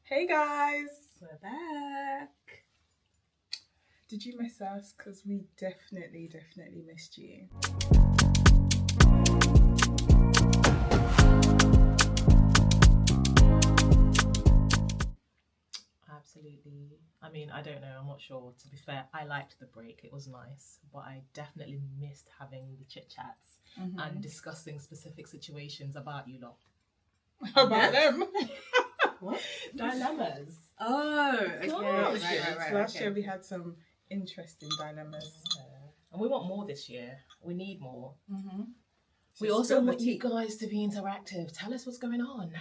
Hey guys, we're back. Did you miss us? Because we definitely missed you. Absolutely. I mean, I don't know. I'm not sure. To be fair, I liked the break. It was nice. But I definitely missed having the chit chats and discussing specific situations about you lot. About them. What? Dilemmas. Oh, okay. Right. Last year we had some interesting dilemmas. Yeah. And we want more this year. We need more. Mm-hmm. We also want you guys to be interactive. Tell us what's going on.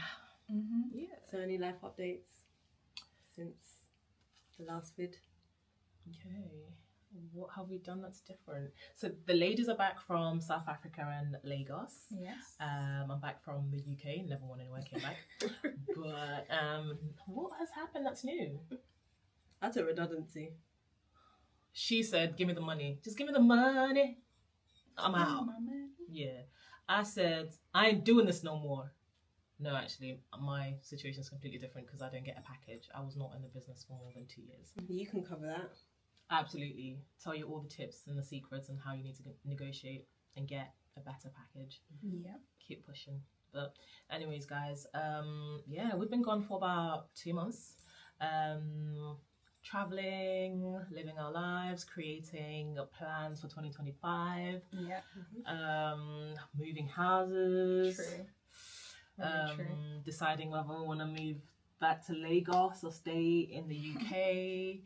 Mm-hmm. Yeah. So any life updates since the last vid? Okay. What have we done that's different? So the ladies are back from South Africa and Lagos. Yes. I'm back from the UK. Never went anywhere, came back. But what has happened that's new? That's a redundancy. She said, "Give me the money. Just give me the money. I'm out." Yeah. I said, "I ain't doing this no more." No, actually, my situation is completely different because I don't get a package. I was not in the business for more than 2 years. You can cover that. Absolutely. Tell you all the tips and the secrets and how you need to negotiate and get a better package. Yeah. Keep pushing. But anyways, guys, we've been gone for about 2 months. Traveling, living our lives, creating plans for 2025. Yeah. Moving houses. True. True. Deciding whether we want to move back to Lagos or stay in the UK.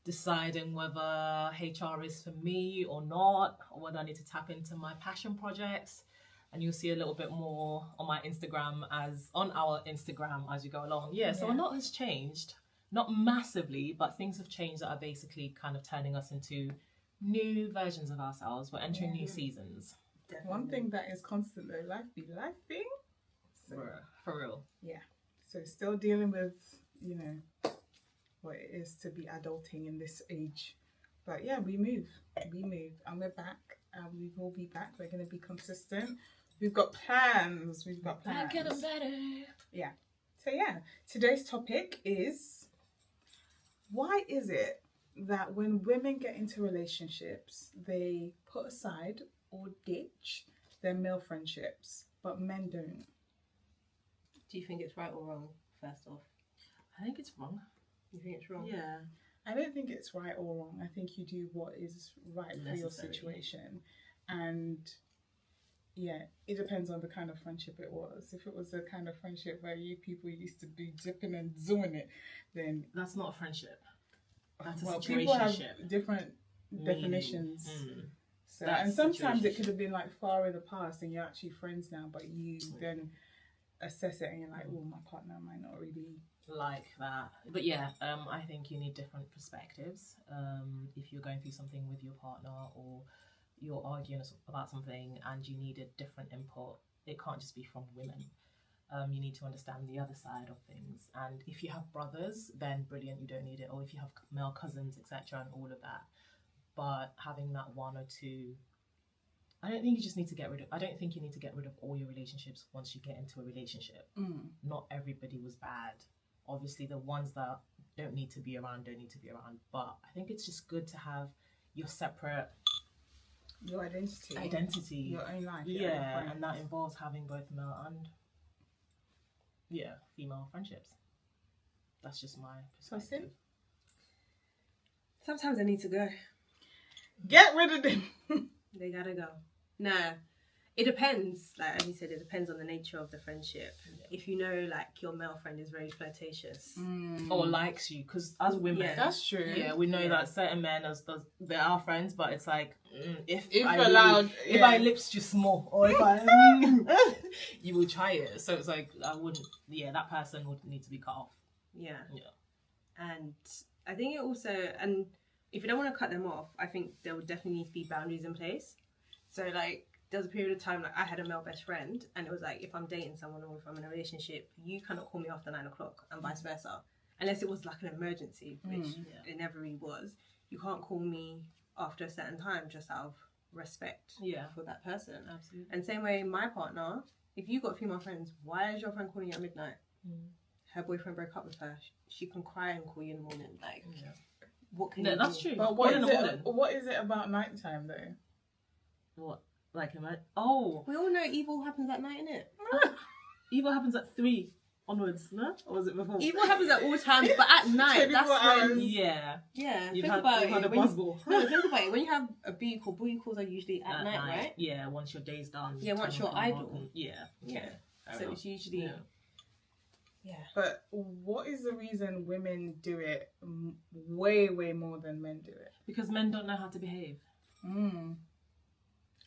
Deciding whether HR is for me or not, or whether I need to tap into my passion projects. And you'll see a little bit more on my Instagram on our Instagram as you go along. So a lot has changed. Not massively, but things have changed that are basically kind of turning us into new versions of ourselves. We're entering new seasons. Definitely. One thing that is constant though, life be lifing. So, For real. yeah. So still dealing with, what it is to be adulting in this age. But yeah, we move and we're back and we will be back. We're going to be consistent. We've got plans. Back getting better. Yeah. So yeah, today's topic is, why is it that when women get into relationships, they put aside or ditch their male friendships, but men don't? Do you think it's right or wrong, first off? I think it's wrong. You think it's wrong? Yeah. I don't think it's right or wrong. I think you do what is right for your situation. And yeah, it depends on the kind of friendship it was. If it was the kind of friendship where you people used to be dipping and doing it, then... That's not a friendship. That's a situationship. People have different definitions. So, and sometimes it could have been like far in the past and you're actually friends now, but you then assess it and you're like, oh, my partner might not really... like that. But yeah, I think you need different perspectives. If you're going through something with your partner or you're arguing about something and you need a different input, it can't just be from women. You need to understand the other side of things. And if you have brothers, then brilliant, you don't need it. Or if you have male cousins, etc., and all of that. But having that one or two, I don't think you need to get rid of all your relationships once you get into a relationship. Not everybody was bad. Obviously, the ones that don't need to be around. But I think it's just good to have your separate... Your identity. Your own life. Yeah, and that involves having both male and female friendships. That's just my perspective. Sometimes they need to go. Get rid of them. They gotta go. Nah. It depends, like as you said, it depends on the nature of the friendship. Yeah. If you know, like, your male friend is very flirtatious. Or likes you, because as women... Yeah. That's true. Yeah, we know that certain men, they're our friends, but it's like, if I lips just more, or if I... you will try it. So it's like, that person would need to be cut off. Yeah. And I think it also, and if you don't want to cut them off, I think there would definitely need to be boundaries in place. So, like, there was a period of time, like, I had a male best friend, and it was like, if I'm dating someone or if I'm in a relationship, you cannot call me after 9 o'clock, and vice versa. Unless it was like an emergency, which it never really was. You can't call me after a certain time just out of respect for that person. Absolutely. And same way, my partner, if you got female friends, why is your friend calling you at midnight? her boyfriend broke up with her, she can cry and call you in the morning. Like, Yeah. what can No, you that's do? true. But What what in is the it? morning? What is it about nighttime though? What? Like, oh, We all know evil happens at night, innit? evil happens at 3 onwards, no? Or was it before? Evil happens at all times, but at night, that's 24 hours. when... Yeah. Yeah, You've think had, about you've had it. a When you, buzzball. no, think about it. When you have a booty call, booty calls are usually at night, right? Yeah, once your day's done. Yeah, once time you're to come idle. up and- Yeah. Yeah. Okay. Fair So enough. it's usually... Yeah. Yeah. But what is the reason women do it way more than men do it? Because men don't know how to behave.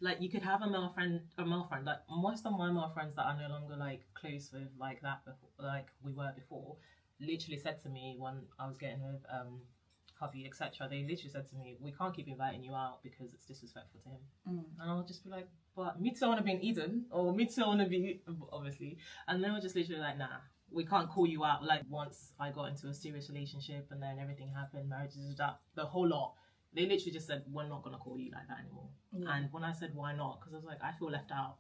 Like, you could have a male friend, like most of my male friends that are no longer like close with like that before, like we were before, literally said to me when I was getting with hubby, etc. They literally said to me, "We can't keep inviting you out because it's disrespectful to him." And I'll just be like, "But me too, I want to be in Eden, or me too, I want to be obviously." And they were just literally like, "Nah, we can't call you out." Like once I got into a serious relationship and then everything happened, marriages, that the whole lot. They literally just said, "We're not going to call you like that anymore." Yeah. And when I said, "Why not?" Because I was like, I feel left out.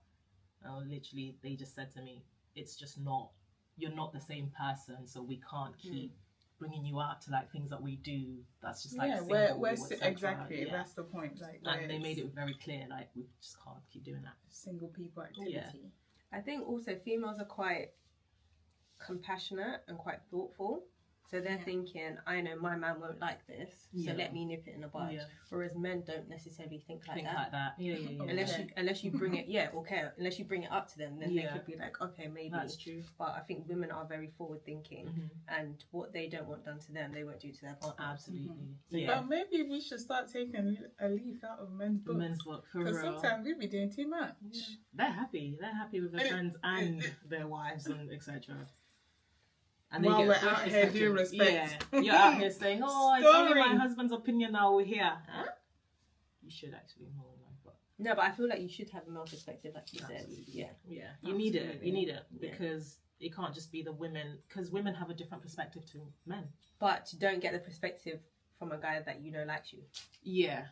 Literally, they just said to me, "It's just not, you're not the same person, so we can't keep bringing you out to like things that we do. That's just like single, etc." Exactly. Yeah. That's the point. Like, And they made it very clear, like, we just can't keep doing that. single people activity. Yeah. I think also females are quite compassionate and quite thoughtful. So they're thinking, I know my man won't like this, so Yeah. let me nip it in the bud. Yeah. Whereas men don't necessarily think like that. Like that. Yeah. Unless you bring it, unless you bring it up to them, then Yeah. they could be like, okay, maybe. That's true. But I think women are very forward thinking, and what they don't want done to them, they won't do to their partner. Absolutely. Mhm. But maybe we should start taking a leaf out of men's books. Men's book, for Because real. sometimes we be doing too much. Yeah. They're happy with their friends and their wives and etc. And While get we're both out here doing perspectives. respect. Yeah, you're out here saying, "Oh, it's only my Story. husband's opinion now. We're here." Huh? You should actually know, but No, but I feel like you should have a male perspective, like you said. absolutely. Yeah. Yeah, you need it. Absolutely. You need it Yeah. because it can't just be the women. Because women have a different perspective to men. But you don't get the perspective from a guy that you know likes you. Yeah.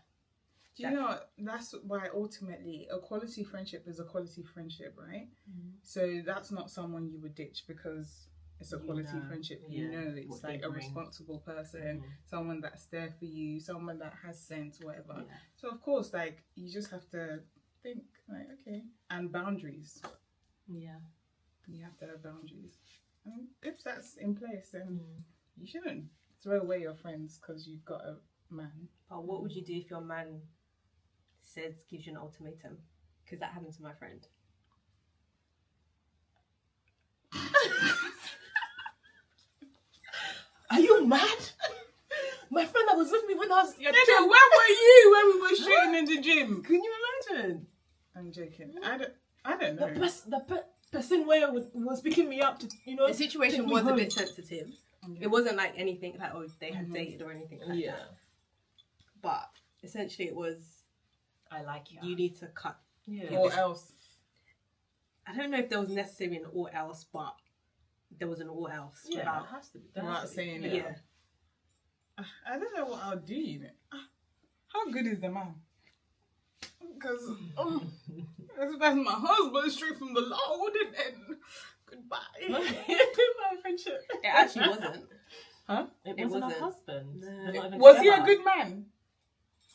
Do you know, that's why ultimately a quality friendship is a quality friendship, right? So that's not someone you would ditch because it's a You quality know, friendship. yeah, You know, it's what they like a bring. responsible person, someone that's there for you, someone that has sense, whatever. Yeah. So of course, like, you just have to think, like, okay, and boundaries. Yeah. You have to have boundaries. And if that's in place, then you shouldn't throw away your friends because you've got a man. But what would you do if your man gives you an ultimatum? Because that happened to my friend. Are you mad? My friend that was with me when I was Nigga, where were you when we were shooting in the gym? Can you imagine? I'm joking. I don't know. The person where was picking me up to, The situation take me was a home. bit sensitive. It wasn't like anything like, oh, they had dated or anything like Yeah. that. But essentially, it was I like you. you need to cut. Yeah. Or else. I don't know if there was necessarily an or else, but there was an or else. Yeah, without, it has to be. Without saying yeah. it. I don't know what I'll do, you know. How good is the man? Because that's my husband straight from the Lord, and then goodbye. My friendship. It actually wasn't. Huh? It It wasn't wasn't. a husband. No. They're not even Was he a together. good man?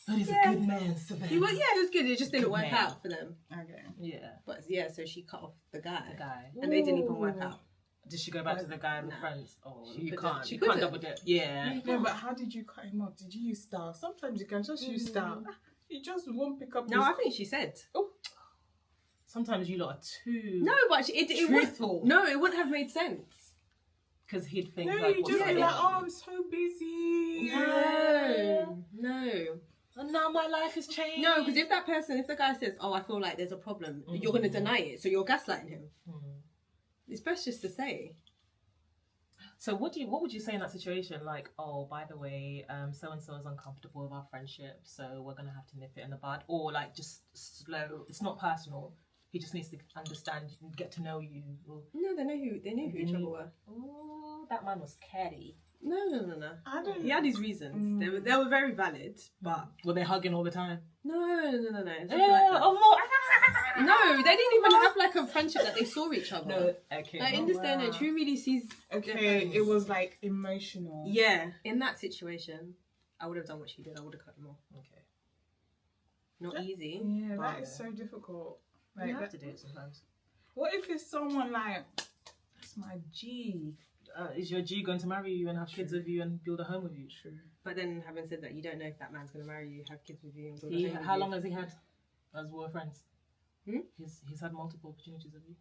But he's Yeah. a good man, Savannah. He was, it was good. It just didn't Good work man. out for them. Okay. Yeah. But yeah, so she cut off the guy, The guy. and they didn't even work out. Did she go back to the guy and the No. friends? Oh, She you couldn't. can't. She You can't couldn't. double dip. Yeah. No, but how did you cut him off? Did you use style? Sometimes you can just use style. You just won't pick up. No, his- I think she said. Sometimes you lot are too. No, but it Truthful. would. No, it wouldn't have made sense. Because he'd think No, like, you what's just going be like, on? oh, I'm so busy. No. And now my life has changed. No, because if the guy says, "Oh, I feel like there's a problem," you're going to deny it, so you're gaslighting him. It's best just to say. So what would you say in that situation? Like, oh, by the way, so and so is uncomfortable with our friendship, so we're gonna have to nip it in the bud, or like just slow. It's not personal. He just needs to understand, get to know you. No, they knew who each other were. Oh, that man was catty. No. I don't. He had his reasons. They were very valid, but Were they hugging all the time? no. It's just Yeah, like that. oh, No, they didn't even have like a friendship that they saw each other. No, okay. Like in this day and age, who really sees? Okay, it was like emotional. Yeah, in that situation, I would have done what she did. I would have cut them off. Okay. Not easy. Yeah, but that is so difficult. Like, You have to do it sometimes. what if it's someone like, that's my G? Is your G going to marry you and have kids with you and build a home with you? True. But then, having said that, you don't know if that man's going to marry you, have kids with you, and build a He, home with how you. long has he had as we were friends? Hmm? He's had multiple opportunities of you.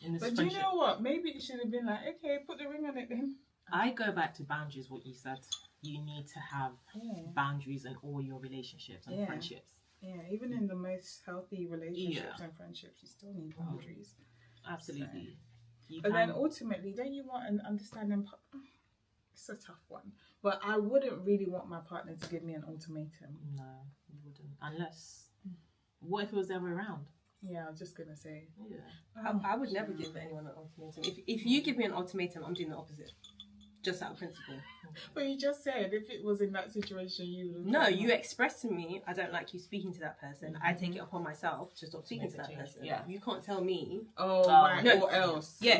In this But do friendship. you know what? Maybe it should have been like, okay, put the ring on it then. I go back to boundaries, what you said. You need to have Yeah. boundaries in all your relationships and Yeah. friendships. Yeah, even in the most healthy relationships and friendships, you still need boundaries. Absolutely. You But then can- ultimately, don't you want an understanding It's a tough one. But I wouldn't really want my partner to give me an ultimatum. No, you wouldn't. Unless, what if it was the other way around? Yeah, I was just going to say. Yeah. I would never give anyone an ultimatum. If you give me an ultimatum, I'm doing the opposite. Just out of principle. But you just said if it was in that situation, you would. No, you express to me, I don't like you speaking to that person. I take it upon myself to stop speaking Make to a that change. person. Yeah. You can't tell me. Oh, right, no. or else. Yeah,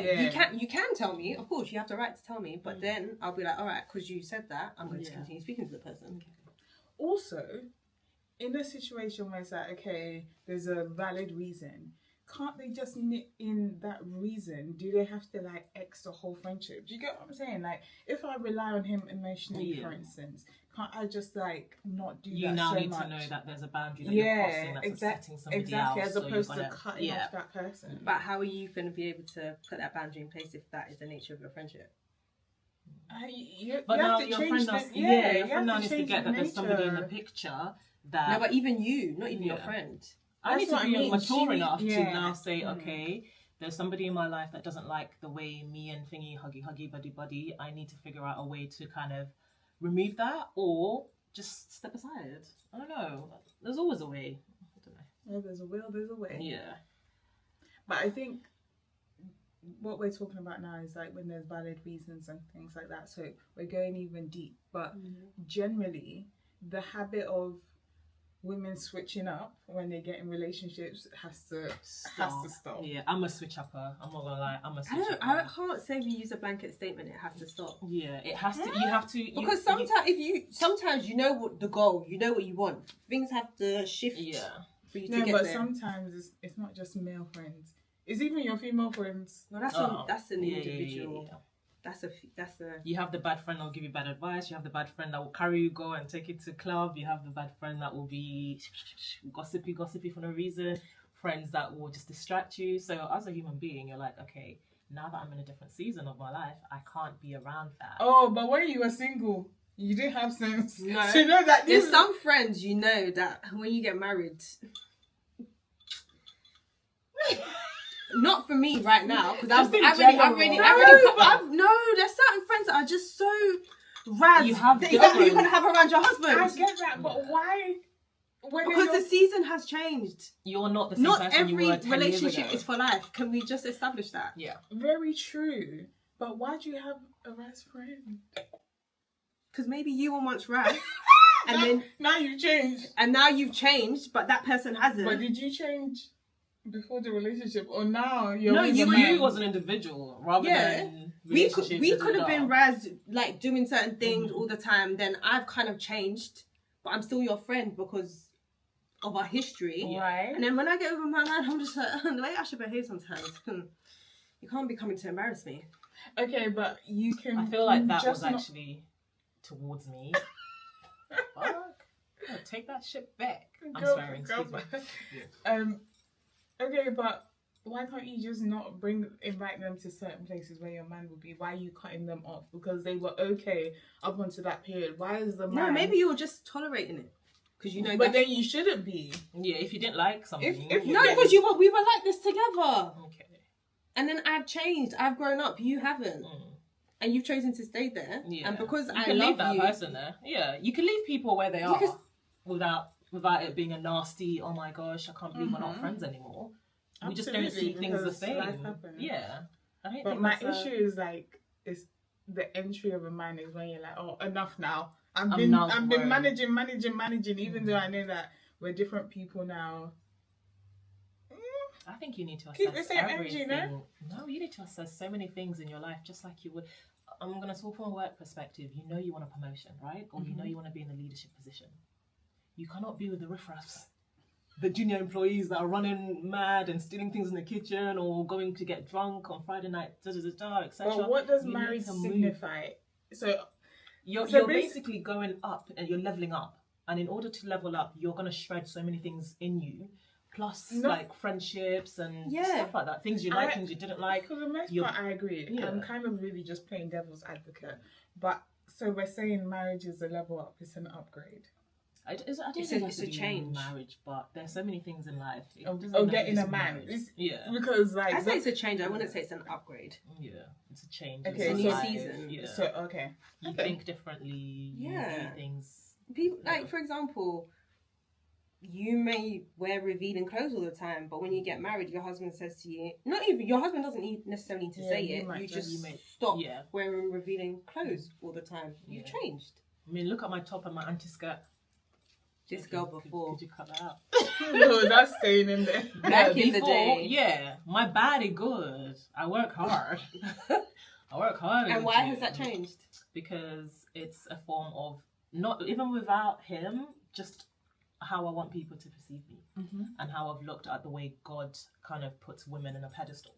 you can tell me. Of course, you have the right to tell me. But then I'll be like, all right, because you said that, I'm going to continue speaking to the person. Also, in a situation where it's like, okay, there's a valid reason, can't they just nip in that reason? Do they have to like X the whole friendship? Do you get what I'm saying? Like, if I rely on him emotionally, for instance, can't I just like not do You that now so need much? to know that there's a boundary that you're crossing that's upsetting somebody exactly, else. as so you're opposed to gonna- cutting off that person. But how are you going to be able to put that boundary in place if that is the nature of your friendship? But you now have to your change friend the- knows, you your have friend now to needs to change get the that there's somebody in the nature. picture that No, but even you, not even your Yeah. friend. I That's need to what I be mean. mature She- enough to yeah. now say, Mm. okay, there's somebody in my life that doesn't like the way me and Thingy huggy buddy. I need to figure out a way to kind of remove that or just step aside. I don't know. There's always a way. I don't know. Where there's a will, there's a way. Yeah. But I think what we're talking about now is like when there's valid reasons and things like that. So we're going even deep. But generally, the habit of women switching up when they get in relationships has to stop. Yeah, I'm a switch upper. I'm not gonna lie. I'm a switch upper. I can't say we use a blanket statement. It has to stop. Yeah, it has to. You have to. Because sometimes you know what the goal, you know what you want. Things have to shift. Yeah. For you to No, get but there. sometimes it's not just male friends. It's even your female friends. No, that's an individual. Yeah. That's a. You have the bad friend that will give you bad advice. You have the bad friend that will carry you, go and take you to club. You have the bad friend that will be gossipy for no reason. Friends that will just distract you. So as a human being, you're like, okay, now that I'm in a different season of my life, I can't be around that. Oh, but when you were single, you didn't have sense. No. So you know that There's some friends you know that when you get married. Not for me right now because I've in already general. no, there's certain friends that are just so rad. You have that different- you want to have around your husband. I get that, but why? Because the season has changed. You're not the same Not person every you were 10 years relationship ago. is for life. Can we just establish that? Yeah. Very true. But why do you have a Raz friend? Because maybe you were once rad, and then Now you've changed. and now you've changed, but that person hasn't. But did you change before the relationship, or now you're No, with you a were- man? You as an individual, rather than we could relationships have been and Raz like doing certain things all the time. Then I've kind of changed, but I'm still your friend because of our history. Right. And then when I get over my man, I'm just like the way I should behave sometimes. You can't be coming to embarrass me. Okay, but you can. I feel like that just was not- actually towards me. Fuck. Yeah, take that shit back. I'm Go- swearing. go Excuse me. back. Okay, but why can't you just not invite them to certain places where your man would be? Why are you cutting them off? Because they were okay up until that period. Why is the man? No, maybe you're just tolerating it because you know. But that's- then you shouldn't be. Yeah, if you didn't like something. If you no, get- because we were like this together, Okay. and then I've changed. I've grown up. You haven't. And you've chosen to stay there. Yeah. And because You I can love leave that you, person there. Yeah, you can leave people where they are can- without it being a nasty. Oh my gosh, I can't believe we're not friends anymore. We just don't see Absolutely, things the because life same. happens. Yeah, I don't But think my that's issue is like is the entry of a man is when you're like, oh, enough now. I've I'm been now managing, grown. even though I know that we're different people now. I think you need to assess Keep the same everything. energy, no? No, you need to assess so many things in your life, just like you would. I'm going to talk from a work perspective. You know you want a promotion, right? Or you know you want to be in a leadership position. You cannot be with the riffraffs, the junior employees that are running mad and stealing things in the kitchen or going to get drunk on Friday night, etc. But what does You need marriage to move. signify? So You're So basically going up and you're leveling up. And in order to level up, you're going to shred so many things in you. Plus, like friendships and stuff like that. Things you like, things you didn't like. For the most part, I agree. Yeah. I'm kind of really just playing devil's advocate. But so we're saying marriage is a level up, it's an upgrade. I don't think it's a change. Marriage, but there's so many things in life. Getting a man. Because like I say it's a change. I wouldn't say it's an upgrade. Yeah, it's a change. Okay, it's a new season. Yeah. So okay. You think differently. Yeah. You do things. People like, for example, you may wear revealing clothes all the time, but when you get married, your husband says to you, not even your husband doesn't necessarily need to say it. You just stop wearing revealing clothes all the time. You've changed. I mean, look at my top and my anti-skirt. This girl before. Could you cut that out? No, that's staying in there. Back in the day. Yeah, my body good. I work hard. I work hard. And why has that changed? Because it's a form of, not even without him, just how I want people to perceive me. And how I've looked at the way God kind of puts women in a pedestal.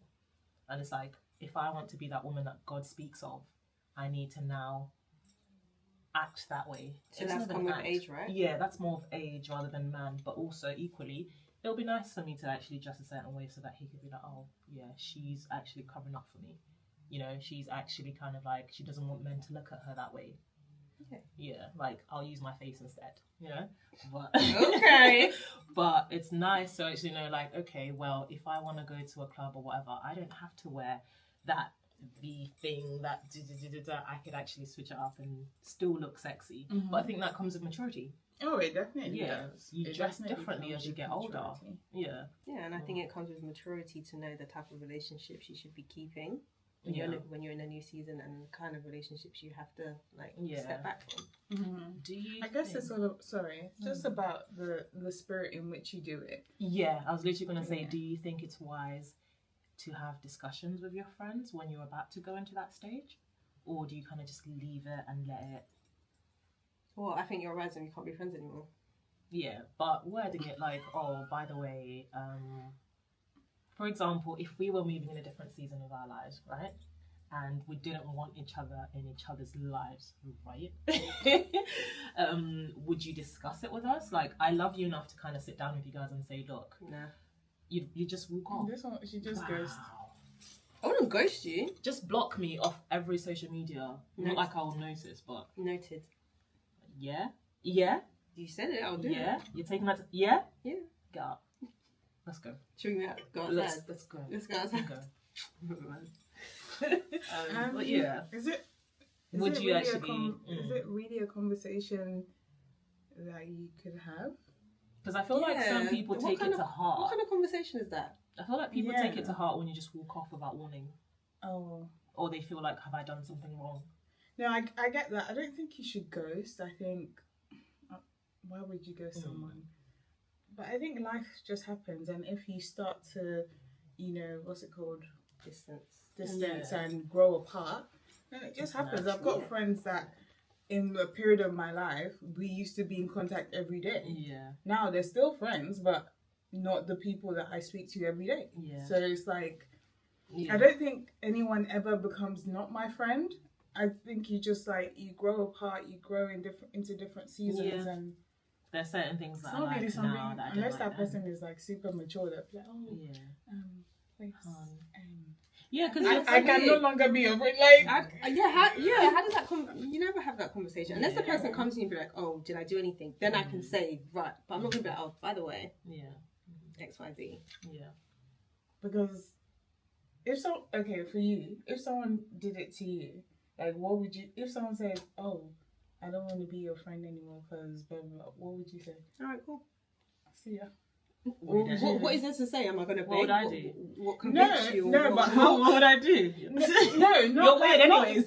And it's like, if I want to be that woman that God speaks of, I need to now act that way. So that's come with age, right? Yeah, that's more of age rather than man. But also equally, it'll be nice for me to actually dress a certain way so that he could be like, oh yeah, she's actually covering up for me. You know, she's actually kind of like, she doesn't want men to look at her that way. Okay. Yeah, like I'll use my face instead, you know. But okay. But it's nice to actually know, like, okay, well, if I want to go to a club or whatever, I don't have to wear that the thing that I could actually switch it up and still look sexy. But I think that comes with maturity. Oh, it definitely does. You dress differently as you get older. Yeah, and I think it comes with maturity to know the type of relationships you should be keeping when you're in a new season, and the kind of relationships you have to step back from. Do you? I guess it's sort of just about the spirit in which you do it. Yeah, I was literally going to say, do you think it's wise to have discussions with your friends when you're about to go into that stage, or do you kind of just leave it and let it? Well, I think you're right, and you can't be friends anymore. Yeah, but wording it like, oh, by the way, for example, if we were moving in a different season of our lives, right, and we didn't want each other in each other's lives, right, would you discuss it with us? Like, I love you enough to kind of sit down with you guys and say, look, nah. You just walk off. This one, she just goes. I wouldn't ghost you. Just block me off every social media. Not like I will notice, but noted. Yeah. You said it. I'll do it. Yeah. You're taking that. Yeah. Get up. Let's go. Should we go outside? Let's go. Let's go outside. But yeah. Is it really a conversation that you could have? Because I feel like some people take it to heart. What kind of conversation is that? I feel like people take it to heart when you just walk off without warning. Oh. Or they feel like, have I done something wrong? No, I get that. I don't think you should ghost. I think, why would you ghost someone? But I think life just happens. And if you start to, what's it called? Distance and grow apart, then it just happens. I've got friends that in the period of my life, we used to be in contact every day. Yeah. Now they're still friends, but not the people that I speak to every day. Yeah. So it's like, I don't think anyone ever becomes not my friend. I think you just you grow apart, you grow into different seasons, and there's certain things that it's not I really like something, now that I don't unless like that then. person is super mature. They're like, thanks. Yeah, because I can no longer be a friend. How does that come? You never have that conversation unless the person comes to you and be like, "Oh, did I do anything?" Then I can say, right, but I'm not gonna be like, "Oh, by the way, X, Y, Z." Yeah, because if for you, if someone did it to you, what would you? If someone said, "Oh, I don't want to be your friend anymore," because blah blah blah, what would you say? All right, cool. See ya. What is there to say? Am I going to beg? What would I do? What convince you? No, but how? What would I do? You're weird anyways.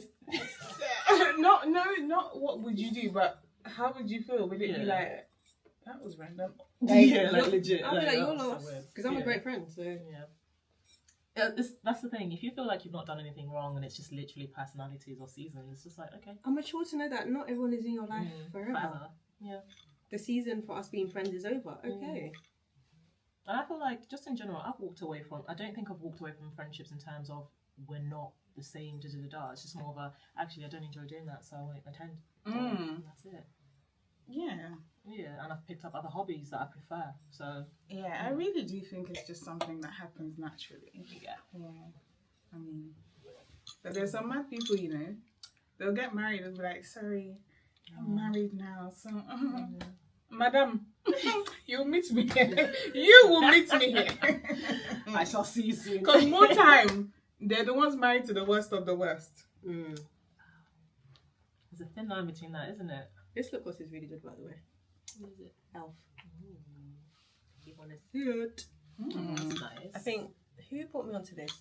Not what would you do, but how would you feel? Would it be like, That was random. Yeah, like legit. I'll be like, you're that's so lost. weird. Because I'm a Yeah. great friend, so. Yeah. That's the thing. If you feel like you've not done anything wrong and it's just literally personalities or seasons, it's just like, okay. I'm mature to know that not everyone is in your life forever. Yeah. The season for us being friends is over. Okay. And I feel like, just in general, I don't think I've walked away from friendships in terms of we're not the same, da-da-da-da. It's just more of a, actually, I don't enjoy doing that, so I won't attend. So that's it. Yeah. Yeah, and I've picked up other hobbies that I prefer, so... Yeah, I really do think it's just something that happens naturally. Yeah. Yeah. I mean, but there's some mad people, you know, they'll get married and be like, sorry, I'm married now, so... Madam, you'll meet me here. You will meet me here. I shall see you soon. Because more time, they're the ones married to the worst of the worst. There's a thin line between that, isn't it? This lip gloss is really good, by the way. What is it? Elf. You want to see it? That's nice. I think, who brought me onto this?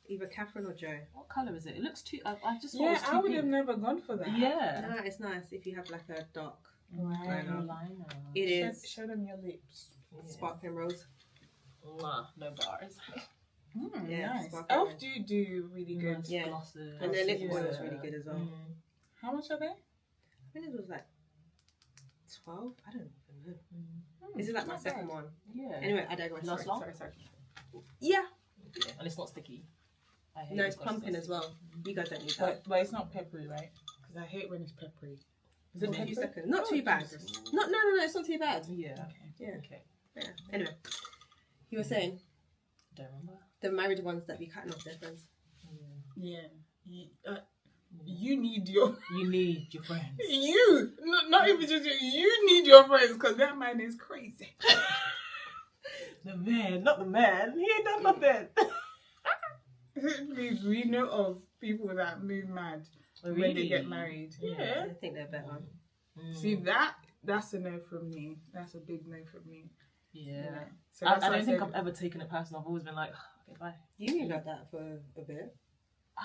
Either Catherine or Joe. What colour is it? It looks too... I just thought Yeah, it was too I would pink. have never gone for that. Yeah. No, it's nice if you have like a dark Liner. It is Show them your lips. sparkling rose. Mwah, no bars. Yeah, Nice. sparkling Elf rose. do really good. Nice Yeah. glosses. And their lip Yeah. oil is really good as well. How much are they? I think it was like 12. I don't even know. This is like my not second bad. one. Yeah. Anyway, I digress. Last Sorry, long? sorry. Yeah. Yeah. And it's not sticky. I hate No, it it's because plumping not as well. sticky. You guys don't need that. But it's not peppery, right? Because I hate when it's peppery. Is it For a few peppery? seconds. Not Oh, too bad. Jesus. No, it's not too bad. Yeah. Okay. Yeah. Okay. Yeah. Anyway, you were saying Don't remember. the married ones that be cutting off their friends. Yeah. You need your... You need your friends. You! Not even just you. You need your friends because that man is crazy. The man, not the man. He ain't done nothing. Please, we know of people that move mad when they get married. Yeah. I think they're better. See, that's a no from me. That's a big no from me. Yeah. So I that's why don't think said- I've ever taken it personal. I've always been like, okay, bye. You knew about that for a bit.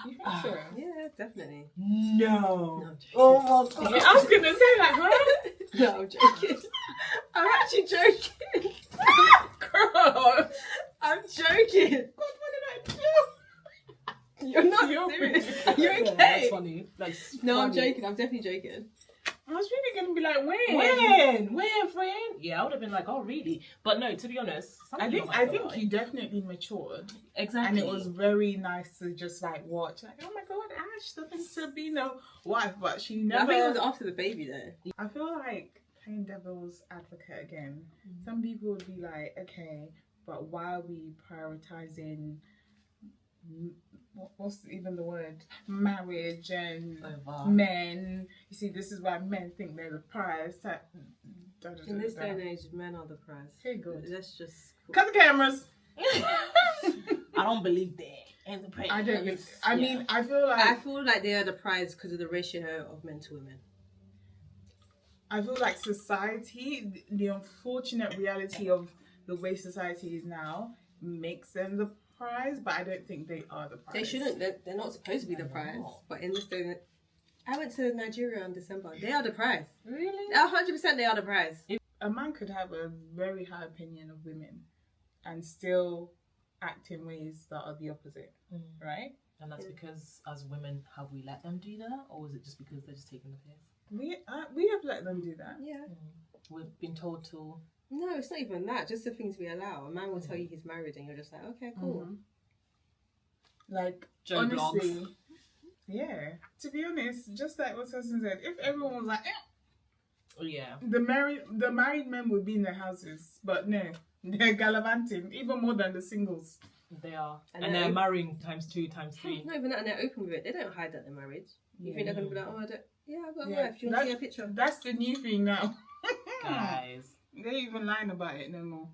You think so? Yeah, definitely. No. I'm joking. Oh my god. Yeah, I was gonna say like, huh? No, I'm joking. I'm actually joking. Girl, I'm joking. God, what did I do? You're not You're serious. ridiculous. You're Yeah, okay. that's funny. That's No, I'm funny. joking. I'm definitely joking. I was really gonna be like, when? When, friend? Yeah, I would have been like, oh, really? But no, to be honest, some I people think might feel you like- definitely matured, exactly, and it was very nice to just like watch. Like, oh my god, Ash doesn't to be no wife, but she I never. think it was after the baby though. I feel like playing devil's advocate again. Some people would be like, okay, but why are we prioritizing? What's even the word? Marriage and over. men. You see, this is why men think they're the prize. In this day and age, men are the prize. Okay, good. Let's just. Cut the cameras. I don't believe that. And the I don't. I mean, I feel I like feel like they are the prize because of the ratio of men to women. society, the unfortunate reality of the way society is now, makes them the prize. But I don't think they are the prize. They shouldn't. They're not supposed to be the prize. But in this day, I went to Nigeria in December. They are the prize. Really? 100% they are the prize. A man could have a very high opinion of women and still act in ways that are the opposite, right? And that's because, as women, have we let them do that, or is it just because they're just taking the piss? We have let them do that. Yeah. We've been told to. No, it's not even that. Just the things we allow. A man will tell you he's married, and you're just like, okay, cool. Like, Joe honestly, blogs. yeah. To be honest, just like what Susan said, if everyone was like, Yeah. the married men would be in their houses, but no, they're gallivanting even more than the singles. They are. And And they're- they're marrying times 2 times 3. Not even that, and they're open with it. They don't hide that they're married. You think they're gonna be like, oh, I don't. Yeah, I've got a Yeah, wife. Do you want to see a picture? That's the new thing now. Guys. They ain't even lying about it no more.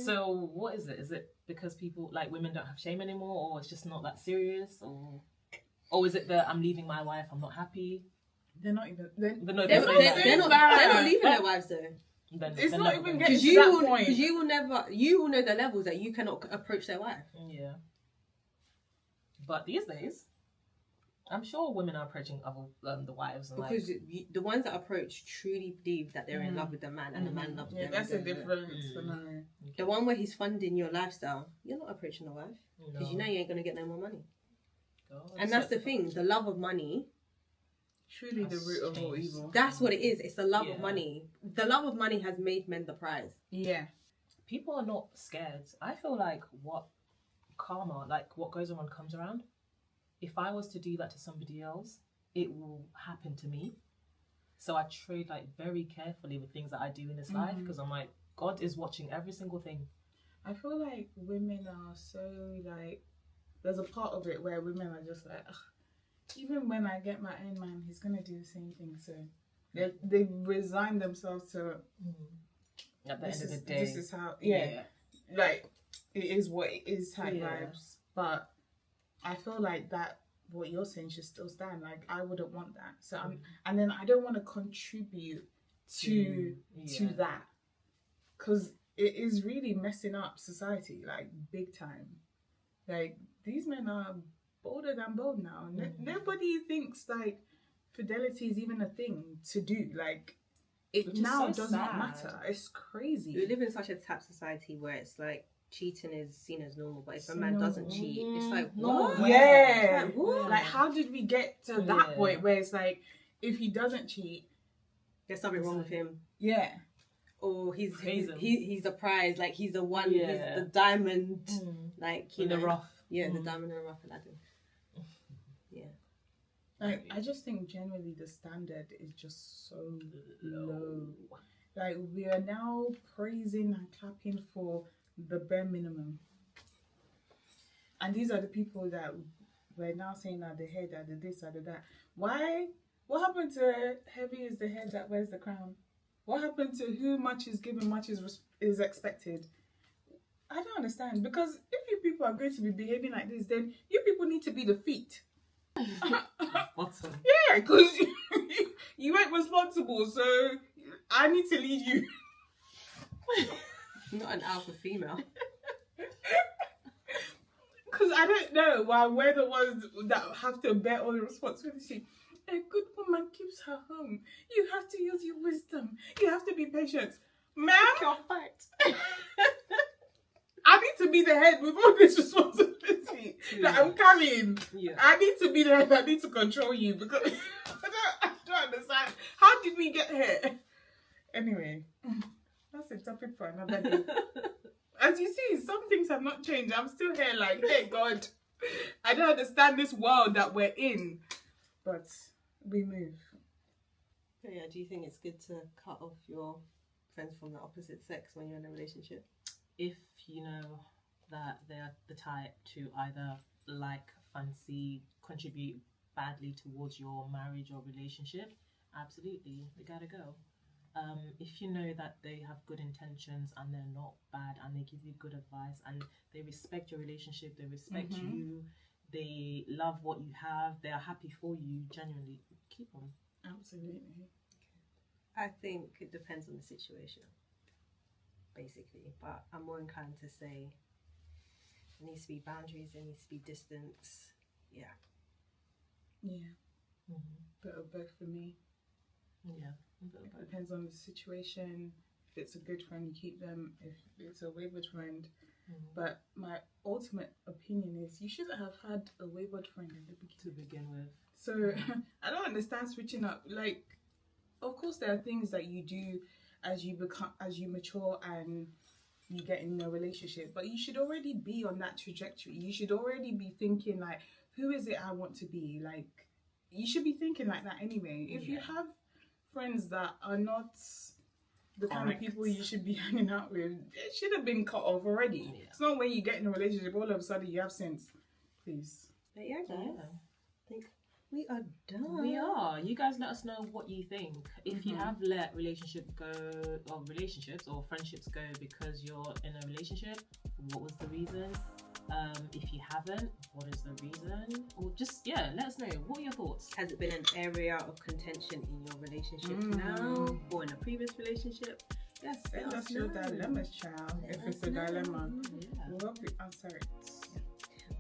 So, what is it? Is it because people, like, women don't have shame anymore, or it's just not that serious, or is it that I'm leaving my wife, I'm not happy? They're not even. They're, But no, They're they're not, saying they're that. not, they're not leaving their wives though. Then It's they're not never even going getting to. to that point. Because you will know the levels that you cannot approach their wife. Yeah. But these days, I'm sure women are approaching other the wives and Because like, the ones that approach truly believe that they're in love with the man, and the man loves them. that's a difference. The one where he's funding your lifestyle, you're not approaching the wife because you know you ain't gonna get no more money. God, And that's the thing, the love of money. Truly the root of all evil. That's what it is. It's the love of money. The love of money has made men the prize. Yeah. People are not scared. I feel like what goes around comes around. If I was to do that to somebody else, it will happen to me. So I trade like very carefully with things that I do in this life because I'm like, God is watching every single thing. I feel like women are so like, there's a part of it where women are just like, ugh, even when I get my own man, he's gonna do the same thing. So they resign themselves to. At the end of the day, this is how. Like it is what it is type vibes. But I feel like that what you're saying should still stand. Like I wouldn't want that. So and then I don't want to contribute to that because it is really messing up society like big time. Like these men are bolder than bold now. Nobody thinks like fidelity is even a thing to do. Like it now does not matter. It's crazy. We live in such a tap society where it's like cheating is seen as normal, but if a man doesn't cheat, it's like what? Yeah. Like, what? Like how did we get to that point where it's like if he doesn't cheat, there's something wrong with him. Yeah. Or he's a prize, like he's the one, he's the diamond, like in the rough. Yeah, the diamond in the rough, Aladdin. Yeah. Like I just think generally the standard is just so low. Like we are now praising and clapping for the bare minimum. And these are the people that we're now saying are the head, are the this, are the that. Why? What happened to heavy is the head that wears the crown? What happened to who much is given, much is expected? I don't understand. Because if you people are going to be behaving like this, then you people need to be the feet. Bottom. Yeah, because you ain't responsible, so I need to lead you. Not an alpha female. Because I don't know why we're the ones that have to bear all the responsibility. A good woman keeps her home. You have to use your wisdom. You have to be patient. Ma'am, Your fact. I need to be the head with all this responsibility that I'm carrying. Yeah. I need to be the head that needs to control you because I don't understand. How did we get here? Anyway, that's a topic for another day. As you see, some things have not changed. I'm still here like, hey God, I don't understand this world that we're in. But we move. So yeah, do you think it's good to cut off your friends from the opposite sex when you're in a relationship? If you know that they're the type to either like, fancy, contribute badly towards your marriage or relationship, absolutely, they gotta go. If you know that they have good intentions and they're not bad and they give you good advice and they respect your relationship, they respect you, they love what you have, they are happy for you, genuinely, keep them. Absolutely. I think it depends on the situation, basically. But I'm more inclined to say there needs to be boundaries, there needs to be distance. Yeah. Yeah. Bit of both for me. Yeah. It depends on the situation. If it's a good friend, you keep them. If it's a wayward friend. But my ultimate opinion is you shouldn't have had a wayward friend in the beginning. To begin with. So I don't understand switching up. Like, of course, there are things that you do as you mature and you get in a relationship. But you should already be on that trajectory. You should already be thinking like, who is it I want to be? Like, you should be thinking like that anyway. If you have friends that are not the kind of people you should be hanging out with, it should have been cut off already. Yeah. It's not when you get in a relationship, all of a sudden you have sense. Please. But yeah, guys. I think we are done. We are. You guys let us know what you think. If you have let relationships or friendships go because you're in a relationship, what was the reason? If you haven't, what is the reason? Or just, let us know. What are your thoughts? Has it been an area of contention in your relationship now or in a previous relationship? Yes, let us know dilemmas, child. If it's a dilemma, we'll help you answer it.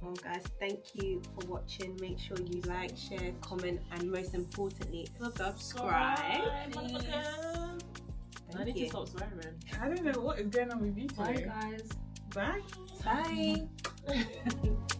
Well, guys, thank you for watching. Make sure you like, share, comment, and most importantly, subscribe. Motherfucker. I need to stop swearing. I don't know what is going on with you Bye, today. guys. Bye. Bye.